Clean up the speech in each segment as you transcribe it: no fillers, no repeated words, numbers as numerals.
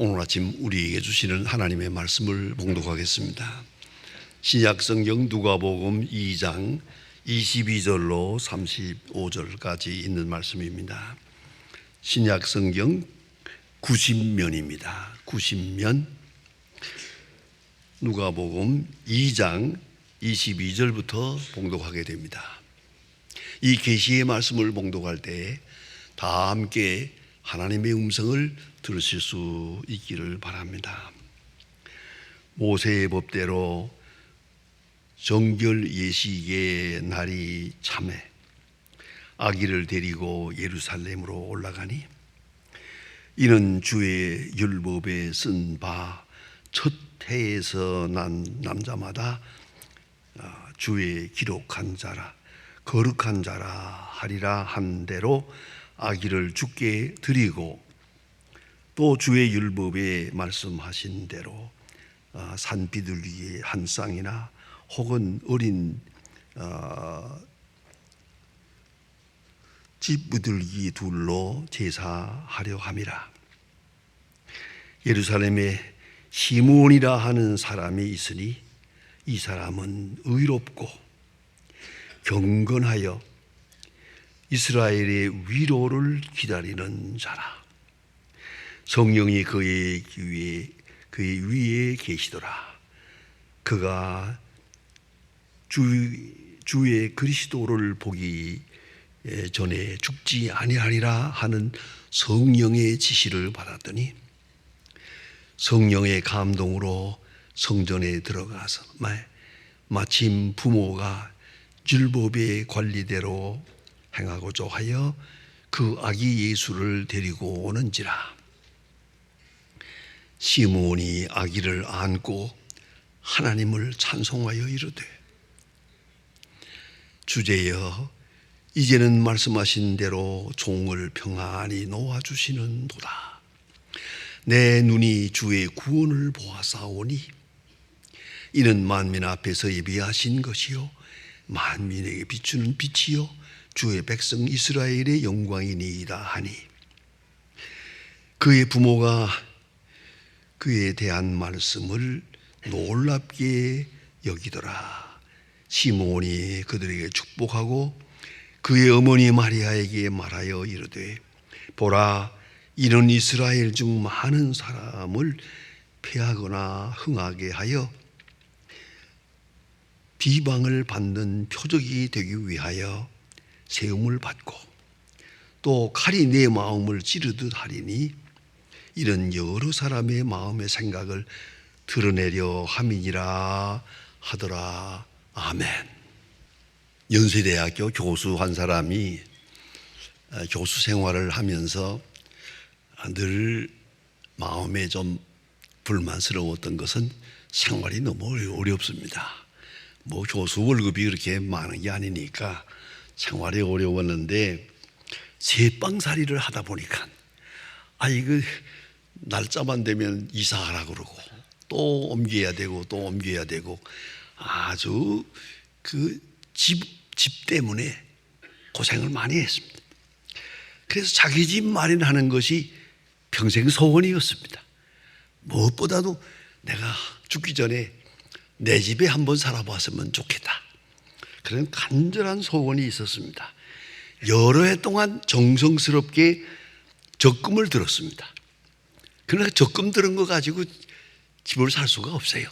오늘 아침 우리에게 주시는 하나님의 말씀을 봉독하겠습니다. 신약성경 누가복음 2장 22절로 35절까지 있는 말씀입니다. 신약성경 90면입니다. 90면 누가복음 2장 22절부터 봉독하게 됩니다. 이 계시의 말씀을 봉독할 때 다 함께 하나님의 음성을 들으실 수 있기를 바랍니다. 모세의 법대로 정결 예식의 날이 참에 아기를 데리고 예루살렘으로 올라가니 이는 주의 율법에 쓴 바 첫 해에서 난 남자마다 주의 기록한 자라 거룩한 자라 하리라 한 대로 아기를 주께 드리고 또 주의 율법에 말씀하신 대로 산비둘기의 한 쌍이나 혹은 어린 집비둘기 둘로 제사하려 함이라. 예루살렘에 시므온이라 하는 사람이 있으니 이 사람은 의롭고 경건하여 이스라엘의 위로를 기다리는 자라. 성령이 그의 위에 계시더라. 그가 주의 그리스도를 보기 전에 죽지 아니하리라 하는 성령의 지시를 받았더니 성령의 감동으로 성전에 들어가서 마침 부모가 율법의 관리대로 행하고자 하여 그 아기 예수를 데리고 오는지라. 시므온이 아기를 안고 하나님을 찬송하여 이르되 주제여 이제는 말씀하신 대로 종을 평안히 놓아주시는도다. 내 눈이 주의 구원을 보아사오니 이는 만민 앞에서 예비하신 것이요 만민에게 비추는 빛이요 주의 백성 이스라엘의 영광이니이다 하니 그의 부모가 그에 대한 말씀을 놀랍게 여기더라. 시므온이 그들에게 축복하고 그의 어머니 마리아에게 말하여 이르되 보라 이는 이스라엘 중 많은 사람을 패하거나 흥하게 하여 비방을 받는 표적이 되기 위하여 세움을 받고 또 칼이 내 마음을 찌르듯 하리니 이런 여러 사람의 마음의 생각을 드러내려 함이니라 하더라. 아멘. 연세대학교 교수 한 사람이 교수 생활을 하면서 늘 마음에 좀 불만스러웠던 것은 생활이 너무 어렵습니다. 뭐 교수 월급이 그렇게 많은 게 아니니까 생활이 어려웠는데 새빵살이를 하다 보니까 이거 날짜만 되면 이사하라 그러고 또 옮겨야 되고 또 옮겨야 되고 아주 그 집 때문에 고생을 많이 했습니다. 그래서 자기 집 마련하는 것이 평생 소원이었습니다. 무엇보다도 내가 죽기 전에 내 집에 한번 살아봤으면 좋겠다. 그런 간절한 소원이 있었습니다. 여러 해 동안 정성스럽게 적금을 들었습니다. 그러나 적금 들은 거 가지고 집을 살 수가 없어요.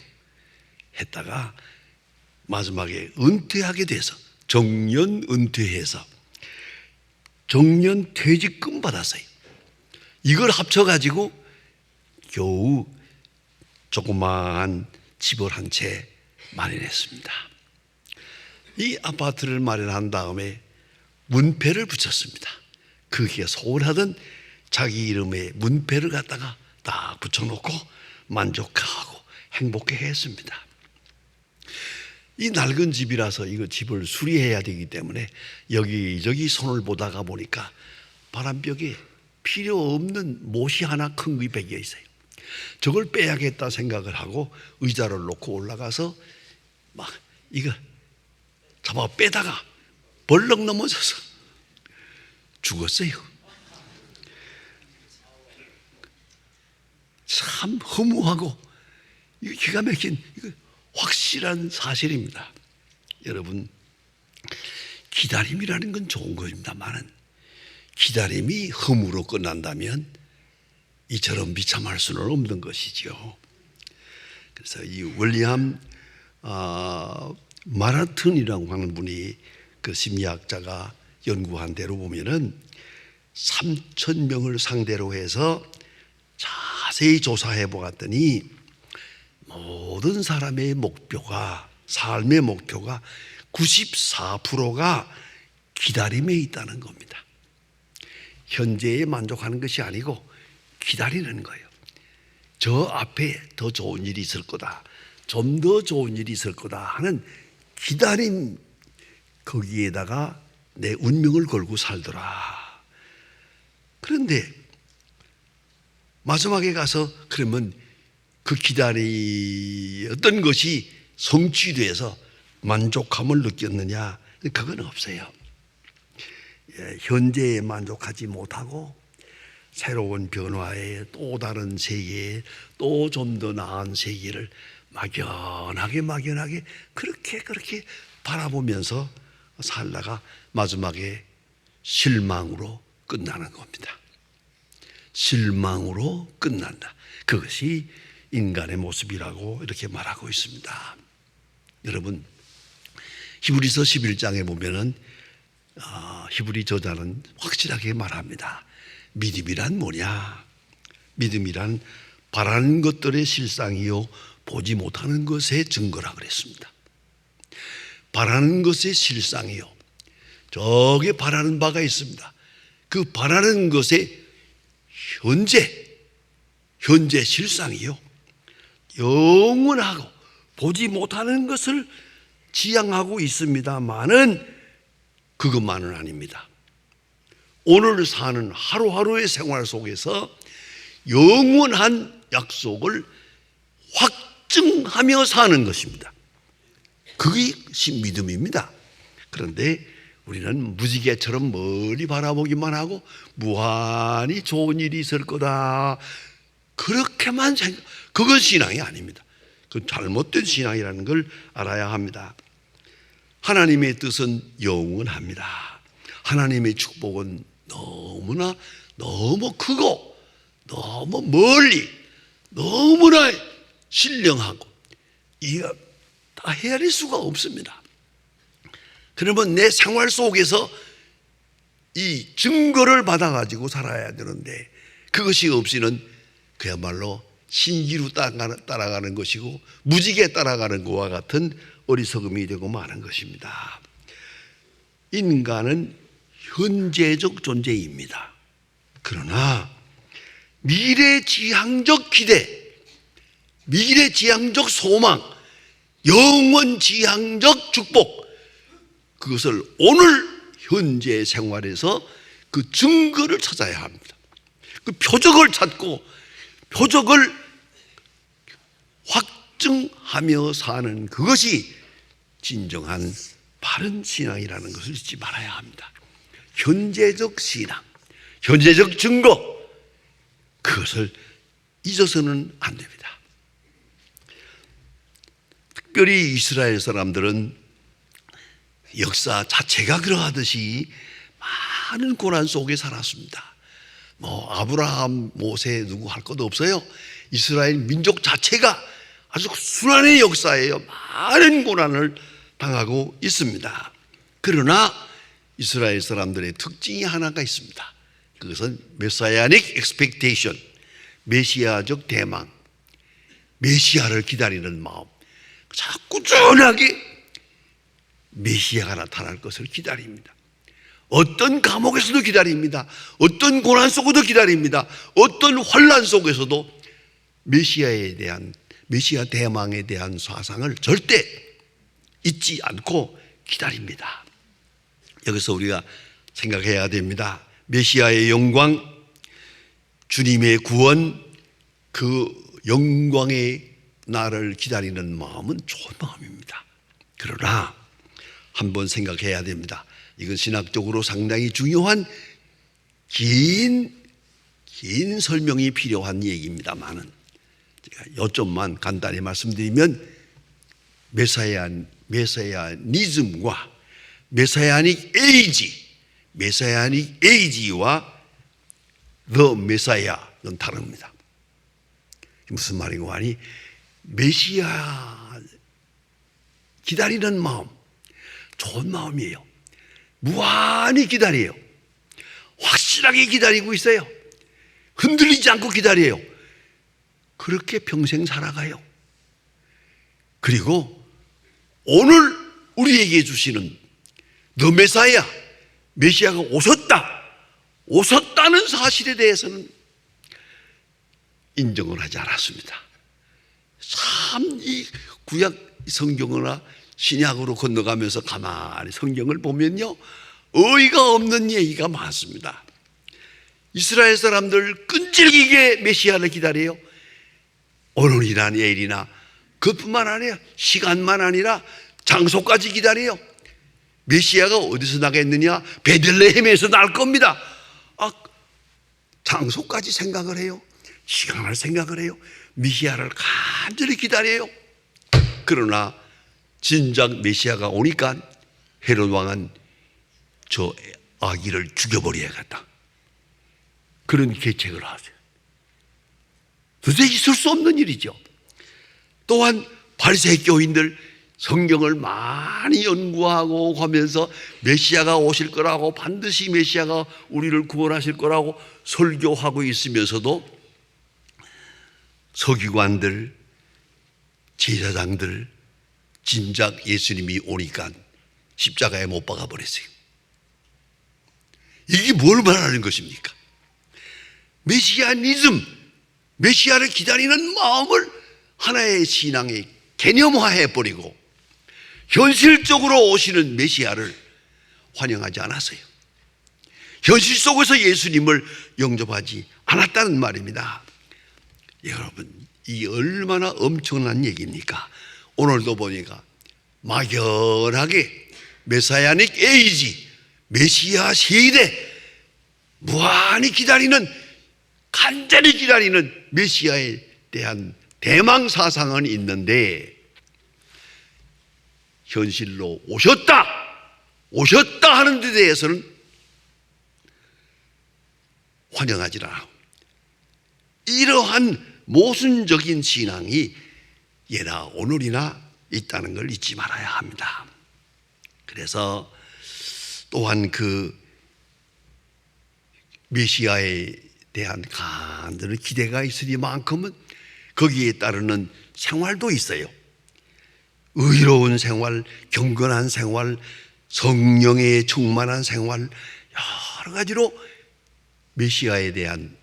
했다가 마지막에 은퇴하게 돼서 정년 은퇴해서 정년 퇴직금 받았어요. 이걸 합쳐가지고 겨우 조그마한 집을 한 채 마련했습니다. 이 아파트를 마련한 다음에 문패를 붙였습니다. 그게 소원하던 자기 이름에 문패를 갖다가 딱 붙여놓고 만족하고 행복해 했습니다. 이 낡은 집이라서 이거 집을 수리해야 되기 때문에 여기저기 손을 보다가 보니까 바람벽에 필요 없는 못이 하나 큰 게 베겨 있어요. 저걸 빼야겠다 생각을 하고 의자를 놓고 올라가서 막 이거 잡아 빼다가 벌렁 넘어져서 죽었어요. 참 허무하고 기가 막힌 확실한 사실입니다. 여러분, 기다림이라는 건 좋은 것입니다만은 기다림이 허무로 끝난다면 이처럼 비참할 수는 없는 것이죠. 그래서 이 윌리엄 마라튼이라고 하는 분이 그 심리학자가 연구한 대로 보면은 3,000명을 상대로 해서 자세히 조사해 보았더니 모든 사람의 목표가, 삶의 목표가 94%가 기다림에 있다는 겁니다. 현재에 만족하는 것이 아니고 기다리는 거예요. 저 앞에 더 좋은 일이 있을 거다, 좀 더 좋은 일이 있을 거다 하는 기다림, 거기에다가 내 운명을 걸고 살더라. 그런데 마지막에 가서 그러면 그 기다리었던 것이 성취돼서 만족함을 느꼈느냐? 그건 없어요. 현재에 만족하지 못하고 새로운 변화에, 또 다른 세계에, 또 좀 더 나은 세계를 막연하게 그렇게 바라보면서 살다가 마지막에 실망으로 끝나는 겁니다. 실망으로 끝난다. 그것이 인간의 모습이라고 이렇게 말하고 있습니다. 여러분, 히브리서 11장에 보면은 히브리 저자는 확실하게 말합니다. 믿음이란 뭐냐? 믿음이란 바라는 것들의 실상이요 보지 못하는 것의 증거라 그랬습니다. 바라는 것의 실상이요, 저기 바라는 바가 있습니다. 그 바라는 것의 현재 실상이요, 영원하고 보지 못하는 것을 지향하고 있습니다만은 그것만은 아닙니다. 오늘 사는 하루하루의 생활 속에서 영원한 약속을 확증하며 사는 것입니다. 그것이 믿음입니다. 그런데 우리는 무지개처럼 멀리 바라보기만 하고 무한히 좋은 일이 있을 거다, 그렇게만 생각, 그건 신앙이 아닙니다. 그 잘못된 신앙이라는 걸 알아야 합니다. 하나님의 뜻은 영원합니다. 하나님의 축복은 너무 크고 너무 멀리, 너무나 신령하고 이거 다 헤아릴 수가 없습니다. 그러면 내 생활 속에서 이 증거를 받아가지고 살아야 되는데 그것이 없이는 그야말로 신기루 따라가는 것이고 무지개 따라가는 것과 같은 어리석음이 되고 마는 것입니다. 인간은 현재적 존재입니다. 그러나 미래지향적 기대, 미래지향적 소망, 영원지향적 축복, 그것을 오늘 현재 생활에서 그 증거를 찾아야 합니다. 그 표적을 찾고 표적을 확증하며 사는 그것이 진정한 바른 신앙이라는 것을 잊지 말아야 합니다. 현재적 신앙, 현재적 증거, 그것을 잊어서는 안 됩니다. 특별히 이스라엘 사람들은 역사 자체가 그러하듯이 많은 고난 속에 살았습니다. 아브라함, 모세 누구 할 것도 없어요. 이스라엘 민족 자체가 아주 순환의 역사예요. 많은 고난을 당하고 있습니다. 그러나 이스라엘 사람들의 특징이 하나가 있습니다. 그것은 메시아닉 expectation, 메시아적 대망, 메시아를 기다리는 마음, 자꾸 꾸준하게 메시아가 나타날 것을 기다립니다. 어떤 감옥에서도 기다립니다. 어떤 고난 속에도 기다립니다. 어떤 환난 속에서도 메시아에 대한, 메시아 대망에 대한 사상을 절대 잊지 않고 기다립니다. 여기서 우리가 생각해야 됩니다. 메시아의 영광, 주님의 구원, 그 영광의 날을 기다리는 마음은 좋은 마음입니다. 그러나 한번 생각해야 됩니다. 이건 신학적으로 상당히 중요한 긴 설명이 필요한 얘기입니다만은 요점만 간단히 말씀드리면 메사야니즘과 메사야닉 에이지와 The 메사야는 다릅니다. 무슨 말인고 하니 메시아 기다리는 마음 좋은 마음이에요. 무한히 기다려요. 확실하게 기다리고 있어요. 흔들리지 않고 기다려요. 그렇게 평생 살아가요. 그리고 오늘 우리에게 주시는 더 메시아가 오셨다는 사실에 대해서는 인정을 하지 않았습니다. 참 이 구약 성경이나 신약으로 건너가면서 가만히 성경을 보면요, 어이가 없는 얘기가 많습니다. 이스라엘 사람들 끈질기게 메시아를 기다려요. 오늘이나 내일이나 그뿐만 아니라 시간만 아니라 장소까지 기다려요. 메시아가 어디서 나겠느냐? 베들레헴에서 날 겁니다. 장소까지 생각을 해요. 시간을 생각을 해요. 메시아를 간절히 기다려요. 그러나 진작 메시아가 오니까 헤롯 왕은 저 아기를 죽여버려야겠다, 그런 계책을 하세요. 도저히 있을 수 없는 일이죠. 또한 바리새인 교인들 성경을 많이 연구하고 가면서 메시아가 오실 거라고, 반드시 메시아가 우리를 구원하실 거라고 설교하고 있으면서도 서기관들, 제사장들 진작 예수님이 오니까 십자가에 못 박아 버렸어요. 이게 뭘 말하는 것입니까? 메시아니즘, 메시아를 기다리는 마음을 하나의 신앙의 개념화해 버리고 현실적으로 오시는 메시아를 환영하지 않았어요. 현실 속에서 예수님을 영접하지 않았다는 말입니다. 여러분, 이 얼마나 엄청난 얘기입니까? 오늘도 보니까 막연하게 메사야닉 에이지, 메시아 시대, 무한히 기다리는, 간절히 기다리는 메시아에 대한 대망 사상은 있는데, 현실로 오셨다 하는 데 대해서는 환영하지 않아. 이러한 모순적인 신앙이 예나 오늘이나 있다는 걸 잊지 말아야 합니다. 그래서 또한 그 메시아에 대한 간절한 기대가 있으니만큼은 거기에 따르는 생활도 있어요. 의로운 생활, 경건한 생활, 성령에 충만한 생활, 여러 가지로 메시아에 대한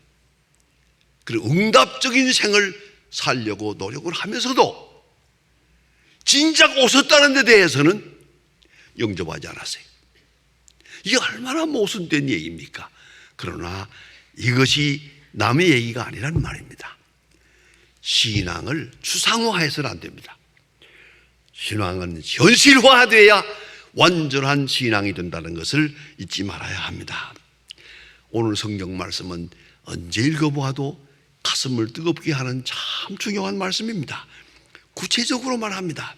그런 응답적인 생을 살려고 노력을 하면서도 진작 오셨다는 데 대해서는 영접하지 않았어요. 이게 얼마나 모순된 얘기입니까? 그러나 이것이 남의 얘기가 아니란 말입니다. 신앙을 추상화해서는 안 됩니다. 신앙은 현실화돼야 완전한 신앙이 된다는 것을 잊지 말아야 합니다. 오늘 성경 말씀은 언제 읽어보아도 가슴을 뜨겁게 하는 참 중요한 말씀입니다. 구체적으로 말합니다.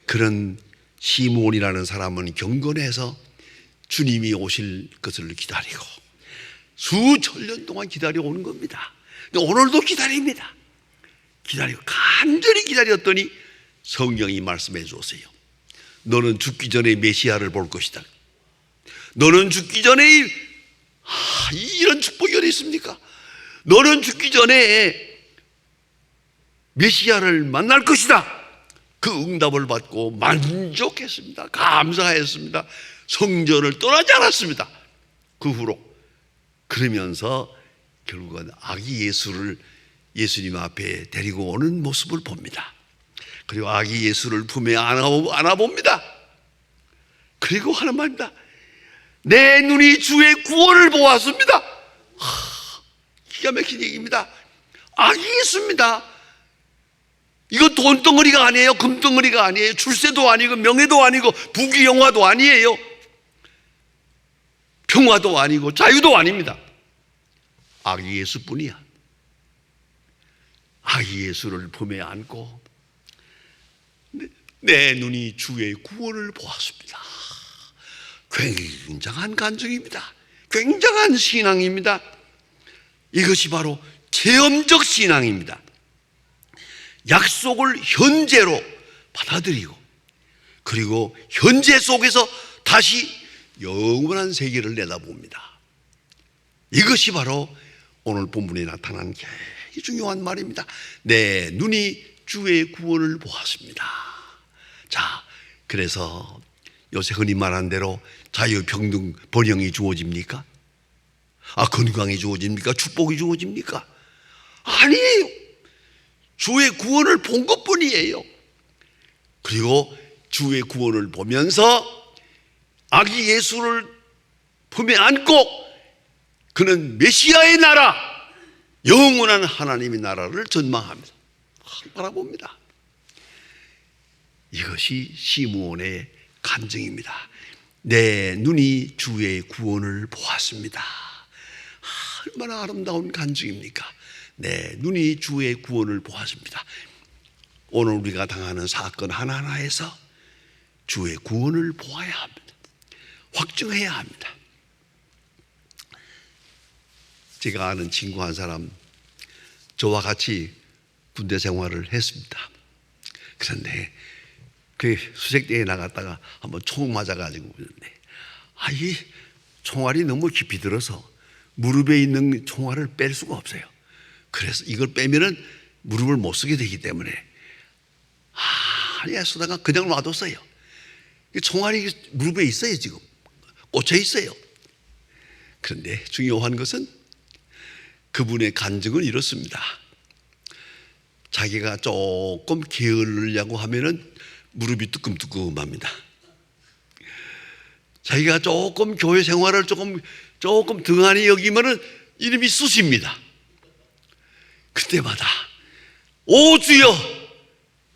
그런 시몬이라는 사람은 경건해서 주님이 오실 것을 기다리고 수천 년 동안 기다려오는 겁니다. 오늘도 기다립니다. 기다리고 간절히 기다렸더니 성경이 말씀해 주었어요. 너는 죽기 전에 메시아를 볼 것이다. 너는 죽기 전에 이런 축복이 어디 있습니까? 너는 죽기 전에 메시아를 만날 것이다. 그 응답을 받고 만족했습니다. 감사했습니다. 성전을 떠나지 않았습니다. 그 후로. 그러면서 결국은 아기 예수를 예수님 앞에 데리고 오는 모습을 봅니다. 그리고 아기 예수를 품에 안아봅니다. 그리고 하는 말입니다. 내 눈이 주의 구원을 보았습니다. 기가 막힌 얘기입니다. 아기 예수입니다. 이거 돈덩어리가 아니에요. 금덩어리가 아니에요. 출세도 아니고 명예도 아니고 부귀영화도 아니에요. 평화도 아니고 자유도 아닙니다. 아기 예수뿐이야. 아기 예수를 품에 안고 내 눈이 주의 구원을 보았습니다. 굉장한 간증입니다. 굉장한 신앙입니다. 이것이 바로 체험적 신앙입니다. 약속을 현재로 받아들이고, 그리고 현재 속에서 다시 영원한 세계를 내다봅니다. 이것이 바로 오늘 본문에 나타난 굉장히 중요한 말입니다. 내 눈이 주의 구원을 보았습니다. 자, 그래서 요새 흔히 말하는 대로 자유평등 번영이 주어집니까? 건강이 주어집니까? 축복이 주어집니까? 아니에요. 주의 구원을 본 것뿐이에요. 그리고 주의 구원을 보면서 아기 예수를 품에 안고 그는 메시아의 나라, 영원한 하나님의 나라를 전망합니다. 바라봅니다. 이것이 시므온의 간증입니다. 내 눈이 주의 구원을 보았습니다. 얼마나 아름다운 간증입니까? 내 눈이 주의 구원을 보았습니다. 오늘 우리가 당하는 사건 하나하나에서 주의 구원을 보아야 합니다. 확증해야 합니다. 제가 아는 친구 한 사람, 저와 같이 군대 생활을 했습니다. 그런데 그 수색대에 나갔다가 한번 총 맞아가지고 그랬는데, 이 총알이 너무 깊이 들어서 무릎에 있는 총알을 뺄 수가 없어요. 그래서 이걸 빼면은 무릎을 못 쓰게 되기 때문에 쓰다가 그냥 놔뒀어요. 총알이 무릎에 있어요. 지금 꽂혀 있어요. 그런데 중요한 것은 그분의 간증은 이렇습니다. 자기가 조금 게으르려고 하면은 무릎이 뜨끔뜨끔합니다. 자기가 조금 교회 생활을 조금 등한히 여기면은 이름이 쑤십니다. 그때마다 오 주여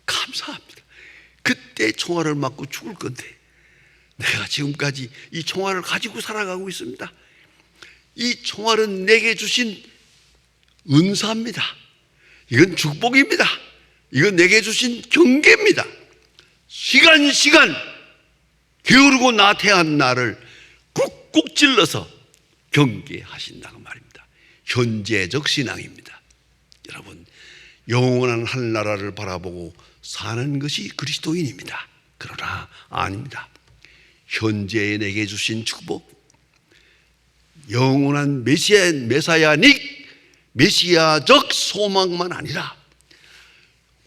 감사합니다. 그때 총알을 맞고 죽을 건데 내가 지금까지 이 총알을 가지고 살아가고 있습니다. 이 총알은 내게 주신 은사입니다. 이건 축복입니다. 이건 내게 주신 경계입니다. 시간 게으르고 나태한 나를 꾹꾹 찔러서 경계하신다는 말입니다. 현재적 신앙입니다. 여러분, 영원한 하늘나라를 바라보고 사는 것이 그리스도인입니다. 그러나 아닙니다. 현재에 내게 주신 축복, 영원한 메시아적 소망만 아니라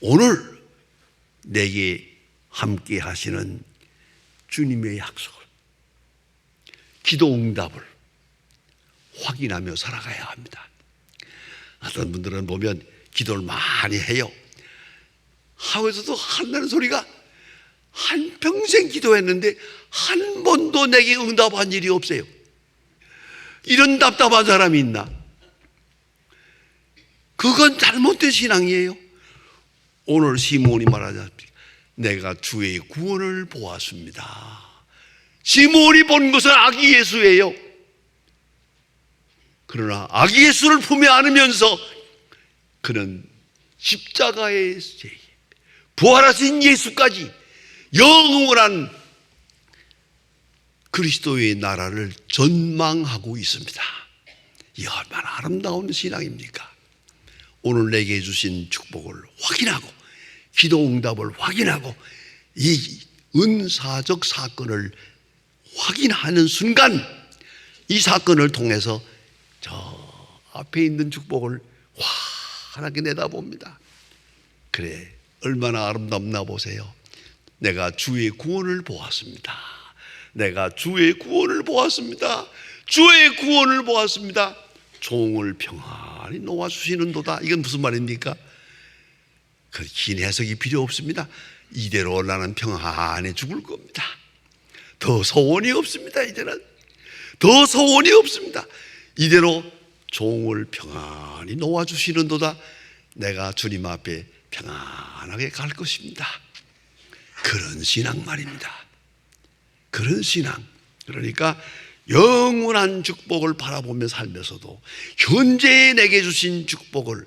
오늘 내게 함께 하시는 주님의 약속을, 기도 응답을 확인하며 살아가야 합니다. 어떤 분들은 보면 기도를 많이 해요. 하면서도 한다는 소리가 한평생 기도했는데 한 번도 내게 응답한 일이 없어요. 이런 답답한 사람이 있나? 그건 잘못된 신앙이에요. 오늘 시므온이 말하자면 내가 주의 구원을 보았습니다. 시므온이 본 것은 아기 예수예요. 그러나 아기 예수를 품에 안으면서 그는 십자가의 부활하신 예수까지 영원한 그리스도의 나라를 전망하고 있습니다. 이 얼마나 아름다운 신앙입니까? 오늘 내게 주신 축복을 확인하고 기도 응답을 확인하고 이 은사적 사건을 확인하는 순간 이 사건을 통해서 저 앞에 있는 축복을 환하게 내다봅니다. 그래, 얼마나 아름답나 보세요. 내가 주의 구원을 보았습니다. 내가 주의 구원을 보았습니다. 주의 구원을 보았습니다. 종을 평안히 놓아주시는도다. 이건 무슨 말입니까? 그 긴 해석이 필요 없습니다. 이대로 나는 평안히 죽을 겁니다. 더 소원이 없습니다. 이제는 더 소원이 없습니다. 이대로 종을 평안히 놓아주시는도다. 내가 주님 앞에 평안하게 갈 것입니다. 그런 신앙 말입니다. 그런 신앙. 그러니까 영원한 축복을 바라보며 살면서도 현재에 내게 주신 축복을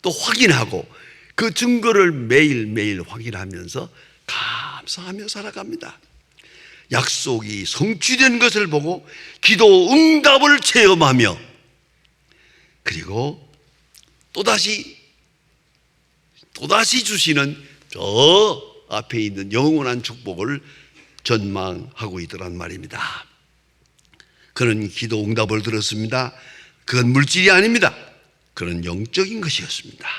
또 확인하고 그 증거를 매일매일 확인하면서 감사하며 살아갑니다. 약속이 성취된 것을 보고 기도 응답을 체험하며, 그리고 또다시 주시는 저 앞에 있는 영원한 축복을 전망하고 있더란 말입니다. 그는 기도 응답을 들었습니다. 그건 물질이 아닙니다. 그건 영적인 것이었습니다.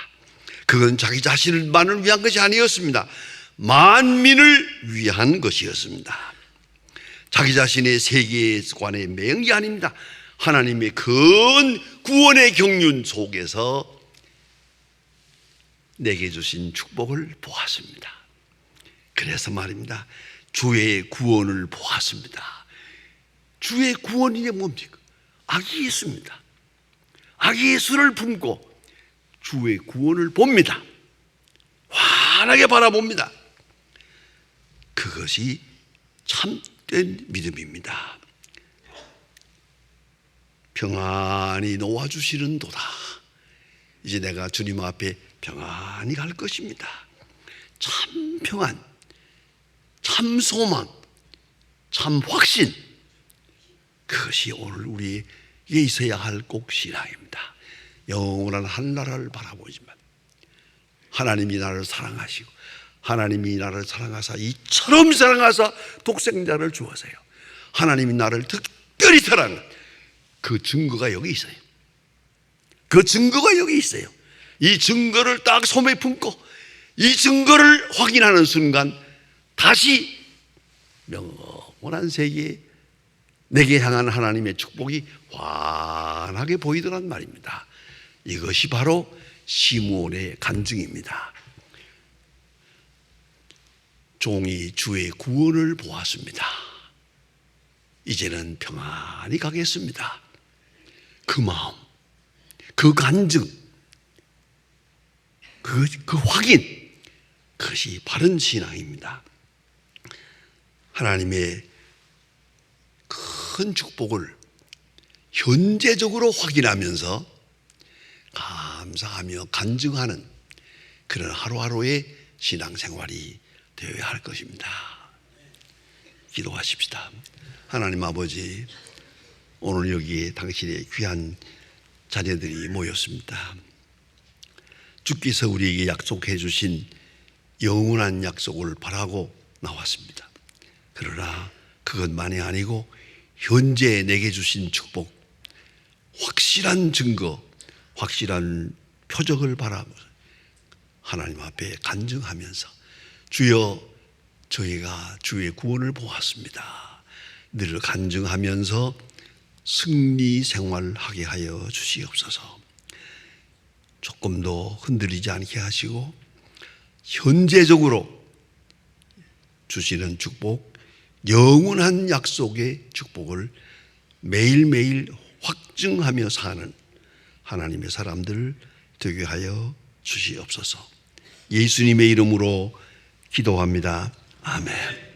그건 자기 자신만을 위한 것이 아니었습니다. 만민을 위한 것이었습니다. 자기 자신의 세계관의 맹이 아닙니다. 하나님의 큰 구원의 경륜 속에서 내게 주신 축복을 보았습니다. 그래서 말입니다. 주의 구원을 보았습니다. 주의 구원이 뭡니까? 아기 예수입니다. 아기 예수를 품고 주의 구원을 봅니다. 환하게 바라봅니다. 그것이 참된 믿음입니다. 평안히 놓아주시는 도다. 이제 내가 주님 앞에 평안히 갈 것입니다. 참 평안, 참 소망, 참 확신, 그것이 오늘 우리에게 있어야 할 꼭 신앙입니다. 영원한 한나라를 바라보지만 하나님이 나를 사랑하시고, 하나님이 나를 사랑하사 이처럼 사랑하사 독생자를 주어서요, 하나님이 나를 특별히 사랑한 그 증거가 여기 있어요. 그 증거가 여기 있어요. 이 증거를 딱 손에 품고 이 증거를 확인하는 순간 다시 영원한 세계에 내게 향한 하나님의 축복이 환하게 보이더란 말입니다. 이것이 바로 시므온의 간증입니다. 종이 주의 구원을 보았습니다. 이제는 평안히 가겠습니다. 그 마음, 그 간증, 그 확인, 그것이 바른 신앙입니다. 하나님의 큰 축복을 현재적으로 확인하면서 감사하며 간증하는 그런 하루하루의 신앙생활이 되어야 할 것입니다. 기도하십시다. 하나님 아버지, 오늘 여기에 당신의 귀한 자녀들이 모였습니다. 주께서 우리에게 약속해 주신 영원한 약속을 바라고 나왔습니다. 그러나 그것만이 아니고 현재 내게 주신 축복, 확실한 증거, 확실한 표적을 바라보면서 하나님 앞에 간증하면서 주여, 저희가 주의 구원을 보았습니다. 늘 간증하면서 승리 생활하게 하여 주시옵소서. 조금도 흔들리지 않게 하시고 현재적으로 주시는 축복, 영원한 약속의 축복을 매일매일 확증하며 사는 하나님의 사람들 되게 하여 주시옵소서. 예수님의 이름으로 기도합니다. 아멘.